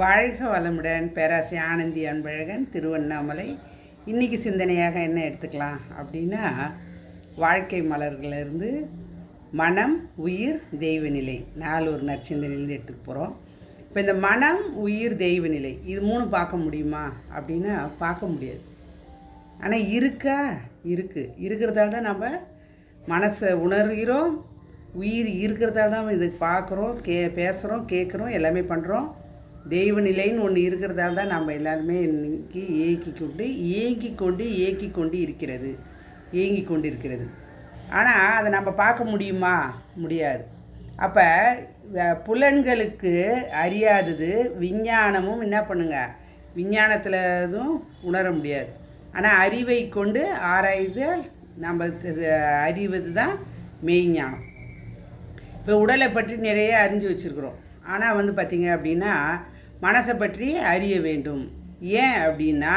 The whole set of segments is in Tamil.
வாழ்க வளமுடன். பேராசை ஆனந்தி அன்பழகன், திருவண்ணாமலை. இன்றைக்கி சிந்தனையாக என்ன எடுத்துக்கலாம் அப்படின்னா, வாழ்க்கை மலர்களிலிருந்து மனம், உயிர், தெய்வநிலை, நாலொரு நற்சிந்தனையிலேருந்து எடுத்துக்க போகிறோம். இப்போ இந்த மனம், உயிர், தெய்வநிலை இது மூணு பார்க்க முடியுமா அப்படின்னா பார்க்க முடியாது. ஆனால் இருக்கிறதால தான் நம்ம மனசை உணர்கிறோம். உயிர் இருக்கிறதால தான் இது பார்க்குறோம், பேசுகிறோம், கேட்குறோம், எல்லாமே பண்ணுறோம். தெய்வ நிலைன்னு ஒன்று இருக்கிறதால தான் நம்ம எல்லாருமே இன்னைக்கு இயங்கி கொண்டு இருக்கிறது. ஆனால் அதை நம்ம பார்க்க முடியுமா? முடியாது. அப்போ புலன்களுக்கு அறியாதது விஞ்ஞானமும் என்ன பண்ணுங்க, விஞ்ஞானத்தில்தும் உணர முடியாது. ஆனால் அறிவை கொண்டு ஆராய்தல் நம்ம அறிவது தான் மெய்ஞானம். இப்போ உடலை பற்றி நிறைய அறிஞ்சு வச்சுருக்குறோம். ஆனால் பார்த்திங்க அப்படின்னா மனசை பற்றி அறிய வேண்டும். ஏன் அப்படின்னா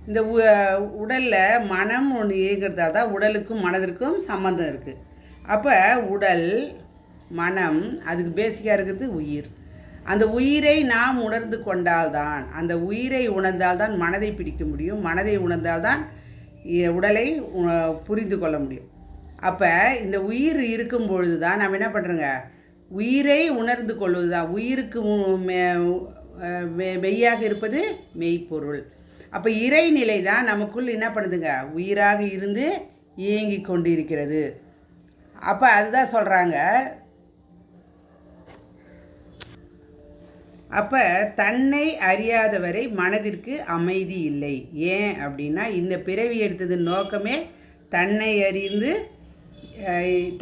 இந்த உடலில் மனம் ஒன்று இயங்கிறதால தான் உடலுக்கும் மனதிற்கும் சம்மந்தம் இருக்குது. அப்போ உடல், மனம், அதுக்கு பேசிக்காக இருக்கிறது உயிர். அந்த உயிரை நாம் உணர்ந்து கொண்டால்தான், அந்த உயிரை உணர்ந்தால்தான் மனதை பிடிக்க முடியும். மனதை உணர்ந்தால்தான் உடலை புரிந்து கொள்ள முடியும். அப்போ இந்த உயிர் இருக்கும் பொழுது தான் நம்ம என்ன பண்ணுறோங்க, உயிரை உணர்ந்து கொள்வது தான். உயிருக்கு மெய்யாக இருப்பது மெய்ப்பொருள். அப்போ இறைநிலை தான் நமக்குள் என்ன பண்ணுதுங்க, உயிராக இருந்து இயங்கி கொண்டு இருக்கிறது. அப்போ அதுதான் சொல்கிறாங்க. அப்போ தன்னை அறியாதவரை மனதிற்கு அமைதி இல்லை. ஏன் அப்படின்னா இந்த பிறவி எடுத்தது நோக்கமே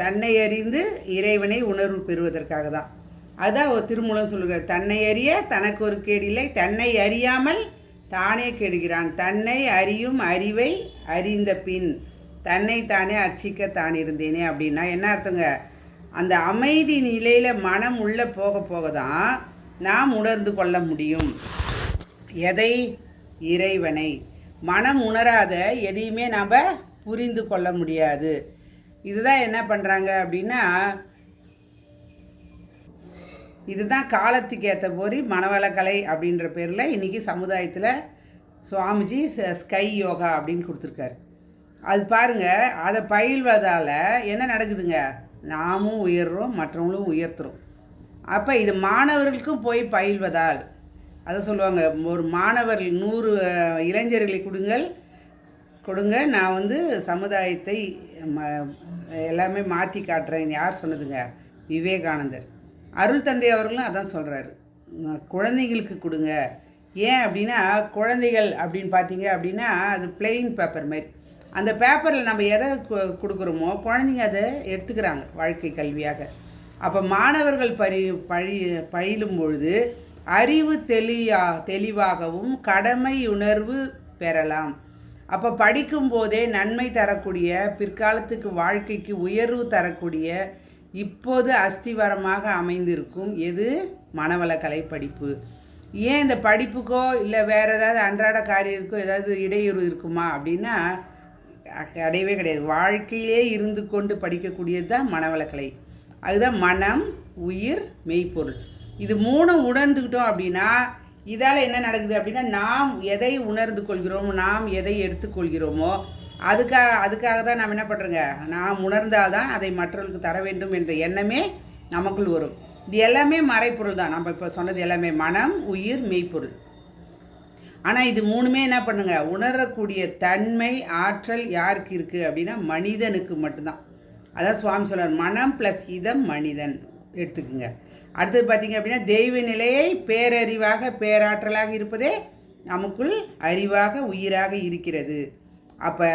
தன்னை அறிந்து இறைவனை உணர்வு பெறுவதற்காக தான். அதுதான் ஒரு திருமூலன் சொல்லுகிறார், தன்னை அறிய தனக்கு ஒரு கேடு இல்லை, தன்னை அறியாமல் தானே கெடுகிறான். தன்னை அறியும் அறிவை அறிந்த பின் தன்னை தானே அர்ச்சிக்க தான் இருந்தேனே. அப்படின்னா என்ன அர்த்தங்க, அந்த அமைதி நிலையில் மனம் உள்ளே போக போக தான் நாம் உணர்ந்து கொள்ள முடியும். எதை? இறைவனை. மனம் உணராத எதையுமே நாம் புரிந்து கொள்ள முடியாது. இதுதான் என்ன பண்ணுறாங்க அப்படின்னா, இதுதான் காலத்துக்கு ஏற்ற போரி மனவளக்கலை அப்படின்ற பேரில் இன்றைக்கி சமுதாயத்தில் சுவாமிஜி ஸ்கை யோகா அப்படின்னு கொடுத்துருக்காரு. அது பாருங்கள், அதை பயில்வதால் என்ன நடக்குதுங்க, நாமும் உயர்றோம், மற்றவங்களும் உயர்த்துறோம். அப்போ இது மாணவர்களுக்கும் போய் பயில்வதால், அதை சொல்லுவாங்க, ஒரு மாணவர் 100 இளைஞர்களை கொடுங்க, நான் சமுதாயத்தை எல்லாமே மாற்றி காட்டுறேன். யார் சொன்னதுங்க? விவேகானந்தர். அருள் தந்தை அவர்களும் அதான் சொல்கிறாரு, குழந்தைங்களுக்கு கொடுங்க. ஏன் அப்படின்னா குழந்தைகள் அப்படின்னு பார்த்தீங்க அப்படின்னா அது பிளெயின் பேப்பர் மாதிரி. அந்த பேப்பரில் நம்ம எதை கொடுக்குறோமோ குழந்தைங்க அதை எடுத்துக்கிறாங்க வாழ்க்கை கல்வியாக. அப்போ மாணவர்கள் பயிலும் பொழுது அறிவு தெளிவாகவும் கடமை உணர்வு பெறலாம். அப்போ படிக்கும்போதே நன்மை தரக்கூடிய, பிற்காலத்துக்கு வாழ்க்கைக்கு உயர்வு தரக்கூடிய, இப்போது அஸ்திவாரமாக அமைந்திருக்கும் எது? மனவளக்கலை படிப்பு. ஏன் இந்த படிப்புக்கோ இல்லை வேறு ஏதாவது அன்றாட காரியத்துக்கோ ஏதாவது இடையூறு இருக்குமா அப்படின்னா கிடையவே கிடையாது. வாழ்க்கையிலே இருந்து கொண்டு படிக்கக்கூடியது தான் மனவளக்கலை. அதுதான் மனம், உயிர், மெய்ப்பொருள். இது 3 உணர்ந்துக்கிட்டோம் அப்படின்னா இதால் என்ன நடக்குது அப்படின்னா, நாம் எதை உணர்ந்து கொள்கிறோமோ, நாம் எதை எடுத்துக்கொள்கிறோமோ அதுக்காக தான் நாம் என்ன பண்ணுறோங்க, நாம் உணர்ந்தால் தான் அதை மற்றவர்களுக்கு தர வேண்டும் என்ற எண்ணமே நமக்குள் வரும். இது எல்லாமே மறைப்பொருள் தான். நம்ம இப்போ சொன்னது எல்லாமே மனம், உயிர், மெய்ப்பொருள். ஆனால் இது 3மே என்ன பண்ணுங்க, உணரக்கூடிய தன்மை, ஆற்றல் யாருக்கு இருக்குது அப்படின்னா மனிதனுக்கு மட்டும்தான். அதான் சுவாமி சொல்கிறார், மனம் ப்ளஸ் இதம் மனிதன் எடுத்துக்குங்க. அடுத்தது பார்த்திங்க அப்படின்னா தெய்வ நிலையை பேரறிவாக பேராற்றலாக இருப்பதே நமக்குள் அறிவாக உயிராக இருக்கிறது. அப்போ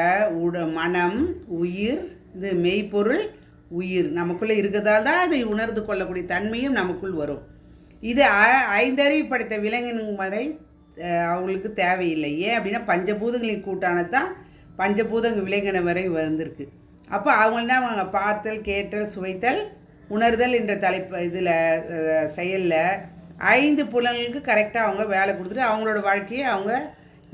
மனம், உயிர், இது மெய்ப்பொருள், உயிர் நமக்குள்ளே இருக்கிறதால தான் அதை உணர்ந்து கொள்ளக்கூடிய தன்மையும் நமக்குள் வரும். இது 5 அறிவு படைத்த விலங்கின் வரை அவங்களுக்கு தேவையில்லை. ஏன் அப்படின்னா பஞ்சபூதங்களின் கூட்டானது தான் பஞ்சபூதங்க விலங்கின வரை வந்திருக்கு. அப்போ அவங்கள்னா பார்த்தல், கேட்டல், சுவைத்தல், உணர்தல் என்ற இதில் செயலில் 5 புலன்களுக்கு கரெக்டாக அவங்க வேலை கொடுத்துட்டு அவங்களோட வாழ்க்கையை அவங்க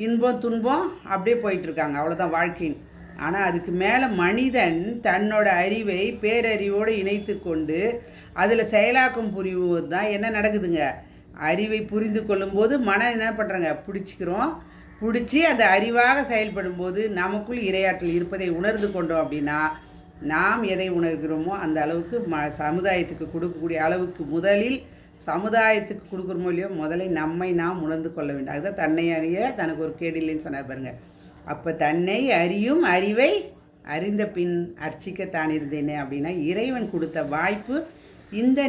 இன்பம் துன்பம் அப்படியே போயிட்டுருக்காங்க. அவ்வளோதான் வாழ்க்கையின். ஆனால் அதுக்கு மேலே மனிதன் தன்னோட அறிவை பேரறிவோடு இணைத்து கொண்டு அதில் செயலாக்கம் புரிவது தான் என்ன நடக்குதுங்க, அறிவை புரிந்து கொள்ளும்போது மனம் என்ன பண்ணுறாங்க, பிடிச்சிக்கிறோம். பிடிச்சி அந்த அறிவாக செயல்படும்போது நமக்குள் இரையாற்றல் இருப்பதை உணர்ந்து கொண்டோம் அப்படின்னா, நாம் எதை உணர்கிறோமோ அந்த அளவுக்கு சமுதாயத்துக்கு கொடுக்கக்கூடிய அளவுக்கு முதலில் சமுதாயத்துக்கு கொடுக்குறோமோ இல்லையோ முதலில் நம்மை நாம் உணர்ந்து கொள்ள வேண்டும். அதுதான் தன்னை அறிய தனக்கு ஒரு கேடில்லைன்னு சொன்ன பாருங்க. அப்போ தன்னை அறியும் அறிவை அறிந்த பின் அர்ச்சிக்கத்தான் இருந்தேனே அப்படின்னா இறைவன் கொடுத்த வாய்ப்பு இந்த